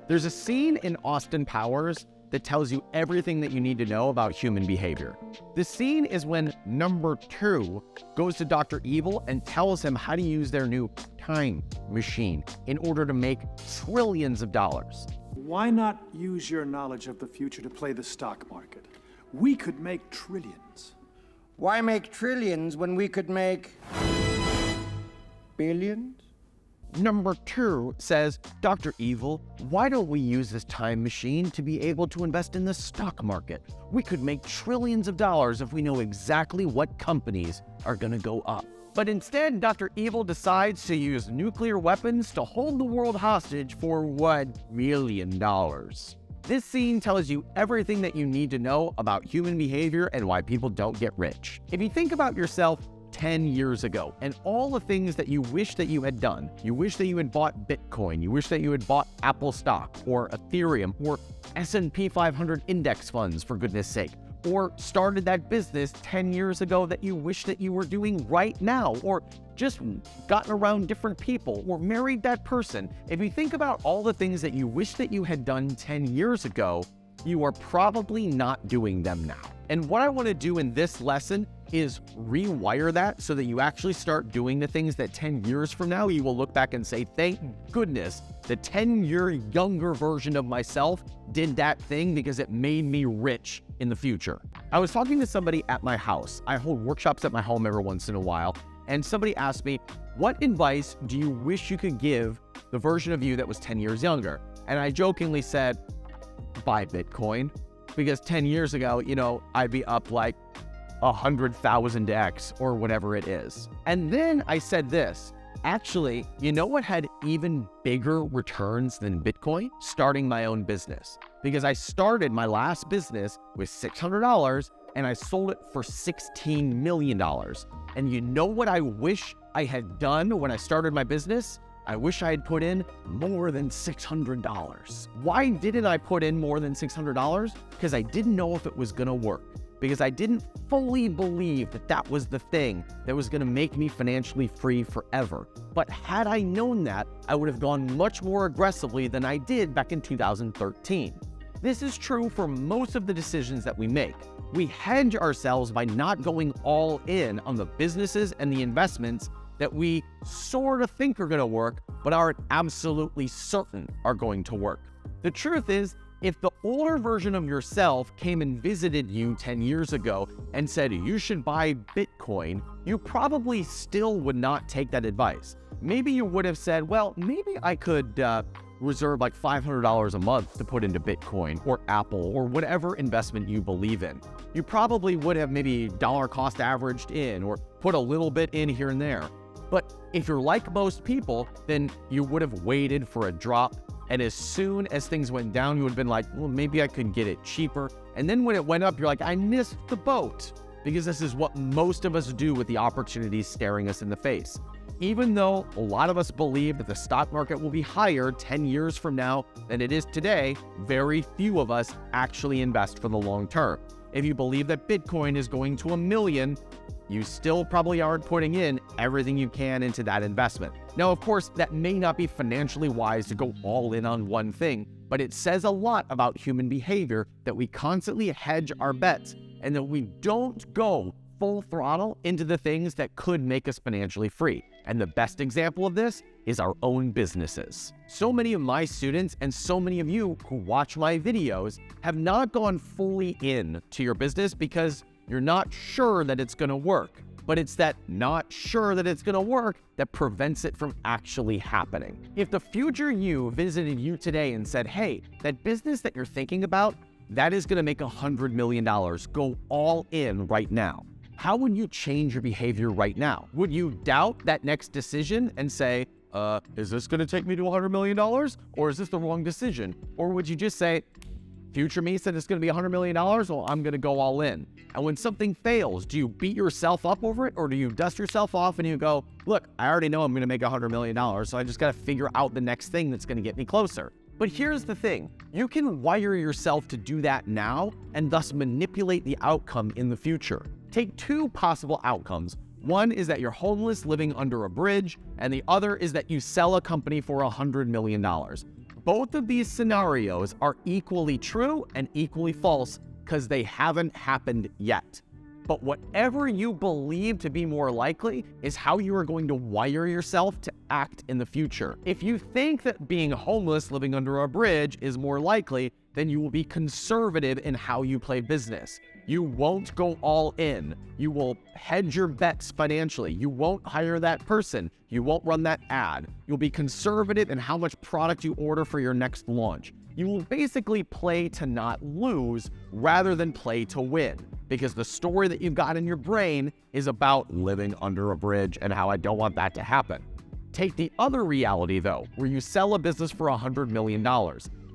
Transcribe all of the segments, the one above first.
There's a scene in Austin Powers that tells you everything that you need to know about human behavior. The scene is when number 2 goes to Dr. Evil and tells him how to use their new time machine in order to make trillions of dollars. Why not use your knowledge of the future to play the stock market? We could make trillions. Why make trillions when we could make billions? Number 2 says, Dr. Evil, why don't we use this time machine to be able to invest in the stock market? We could make trillions of dollars if we know exactly what companies are going to go up. But instead, Dr. Evil decides to use nuclear weapons to hold the world hostage for $1 million. This scene tells you everything that you need to know about human behavior and why people don't get rich. If you think about yourself 10 years ago and all the things that you wish that you had done, you wish that you had bought Bitcoin, you wish that you had bought Apple stock or Ethereum or S&P 500 index funds, for goodness sake, or started that business 10 years ago that you wish that you were doing right now, or just gotten around different people, or married that person. If you think about all the things that you wish that you had done 10 years ago, you are probably not doing them now. And what I want to do in this lesson is rewire that so that you actually start doing the things that 10 years from now you will look back and say, thank goodness the 10-year younger version of myself did that thing because it made me rich in the future. I was talking to somebody at my house. I hold workshops at my home every once in a while, and somebody asked me, what advice do you wish you could give the version of you that was 10 years younger? And I jokingly said, buy Bitcoin, because 10 years ago, I'd be up like 100,000x or whatever it is. And then I said this, actually, you know what had even bigger returns than Bitcoin? Starting my own business. Because I started my last business with $600 and I sold it for $16 million. And you know what I wish I had done when I started my business? I wish I had put in more than $600. Why didn't I put in more than $600? Because I didn't know if it was gonna work. Because I didn't fully believe that that was the thing that was gonna make me financially free forever. But had I known that, I would have gone much more aggressively than I did back in 2013. This is true for most of the decisions that we make. We hedge ourselves by not going all in on the businesses and the investments that we sort of think are going to work, but aren't absolutely certain are going to work. The truth is, if the older version of yourself came and visited you 10 years ago and said you should buy Bitcoin, you probably still would not take that advice. Maybe you would have said, well, maybe I could reserve like $500 a month to put into Bitcoin or Apple or whatever investment you believe in. You probably would have maybe dollar cost averaged in or put a little bit in here and there. But if you're like most people, then you would have waited for a drop. And as soon as things went down, you would have been like, well, maybe I could get it cheaper. And then when it went up, you're like, I missed the boat. Because this is what most of us do with the opportunities staring us in the face. Even though a lot of us believe that the stock market will be higher 10 years from now than it is today, very few of us actually invest for the long term. If you believe that Bitcoin is going to $1 million, you still probably aren't putting in everything you can into that investment. Now, of course, that may not be financially wise to go all in on one thing, but it says a lot about human behavior that we constantly hedge our bets and that we don't go full throttle into the things that could make us financially free. And the best example of this is our own businesses. So many of my students and so many of you who watch my videos have not gone fully in to your business because you're not sure that it's going to work. But it's that not sure that it's going to work that prevents it from actually happening. If the future you visited you today and said, hey, that business that you're thinking about, that is going to make $100 million. Go all in right now. How would you change your behavior right now? Would you doubt that next decision and say, is this going to take me to $100 million? Or is this the wrong decision? Or would you just say, future me said it's going to be $100 million, well, I'm going to go all in. And when something fails, do you beat yourself up over it? Or do you dust yourself off and you go, look, I already know I'm going to make $100 million, so I just got to figure out the next thing that's going to get me closer. But here's the thing, you can wire yourself to do that now and thus manipulate the outcome in the future. Take two possible outcomes. One is that you're homeless living under a bridge, and the other is that you sell a company for $100 million. Both of these scenarios are equally true and equally false because they haven't happened yet. But whatever you believe to be more likely is how you are going to wire yourself to act in the future. If you think that being homeless living under a bridge is more likely, then you will be conservative in how you play business. You won't go all in. You will hedge your bets financially. You won't hire that person. You won't run that ad. You'll be conservative in how much product you order for your next launch. You will basically play to not lose rather than play to win, because the story that you've got in your brain is about living under a bridge and how I don't want that to happen. Take the other reality though, where you sell a business for $100 million.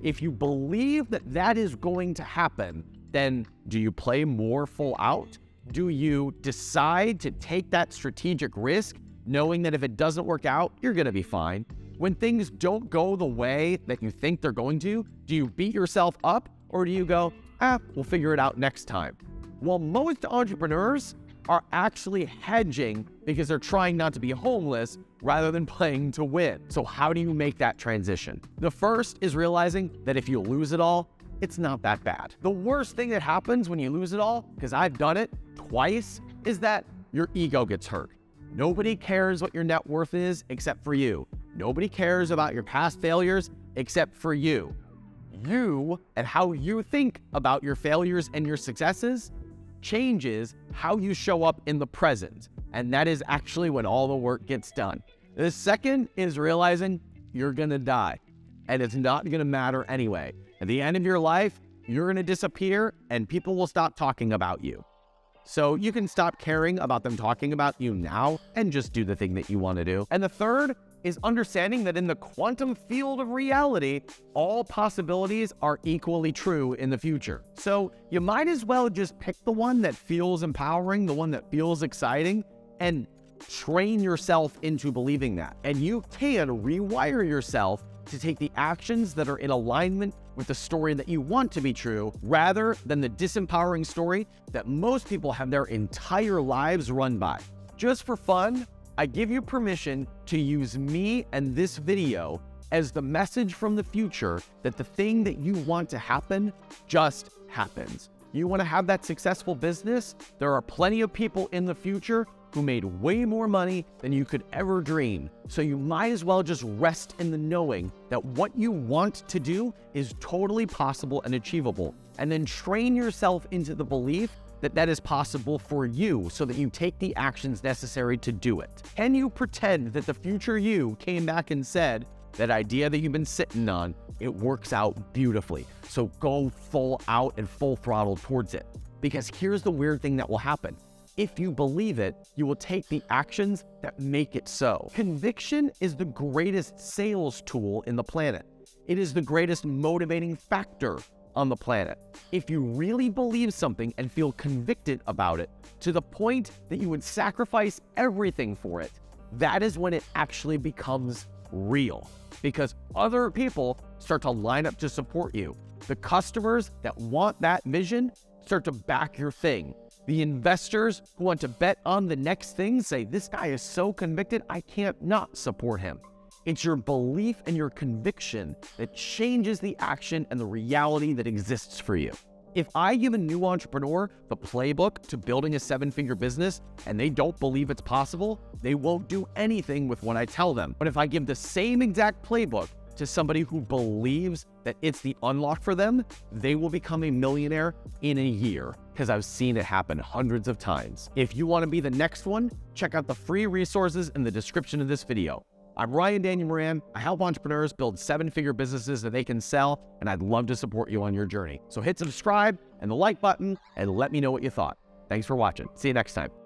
If you believe that that is going to happen, then do you play more full out? Do you decide to take that strategic risk, knowing that if it doesn't work out, you're gonna be fine? When things don't go the way that you think they're going to, do you beat yourself up or do you go, we'll figure it out next time? Well, most entrepreneurs are actually hedging because they're trying not to be homeless rather than playing to win. So how do you make that transition? The first is realizing that if you lose it all, it's not that bad. The worst thing that happens when you lose it all, because I've done it twice, is that your ego gets hurt. Nobody cares what your net worth is except for you. Nobody cares about your past failures except for you. You and how you think about your failures and your successes changes how you show up in the present. And that is actually when all the work gets done. The second is realizing you're gonna die and it's not gonna matter anyway. At the end of your life, you're gonna disappear and people will stop talking about you. So you can stop caring about them talking about you now and just do the thing that you wanna do. And the third is understanding that in the quantum field of reality, all possibilities are equally true in the future. So you might as well just pick the one that feels empowering, the one that feels exciting, and train yourself into believing that. And you can rewire yourself to take the actions that are in alignment with the story that you want to be true, rather than the disempowering story that most people have their entire lives run by. Just for fun, I give you permission to use me and this video as the message from the future that the thing that you want to happen just happens. You want to have that successful business? There are plenty of people in the future who made way more money than you could ever dream. So you might as well just rest in the knowing that what you want to do is totally possible and achievable. And then train yourself into the belief that that is possible for you so that you take the actions necessary to do it. Can you pretend that the future you came back and said, that idea that you've been sitting on, it works out beautifully. So go full out and full throttle towards it. Because here's the weird thing that will happen. If you believe it, you will take the actions that make it so. Conviction is the greatest sales tool in the planet. It is the greatest motivating factor on the planet. If you really believe something and feel convicted about it to the point that you would sacrifice everything for it, that is when it actually becomes real, because other people start to line up to support you. The customers that want that vision start to back your thing. The investors who want to bet on the next thing say, this guy is so convicted, I can't not support him. It's your belief and your conviction that changes the action and the reality that exists for you. If I give a new entrepreneur the playbook to building a 7-figure business and they don't believe it's possible, they won't do anything with what I tell them. But if I give the same exact playbook to somebody who believes that it's the unlock for them, they will become a millionaire in a year, because I've seen it happen hundreds of times. If you want to be the next one, check out the free resources in the description of this video. I'm Ryan Daniel Moran. I help entrepreneurs build 7-figure businesses that they can sell, and I'd love to support you on your journey. So hit subscribe and the like button and let me know what you thought. Thanks for watching. See you next time.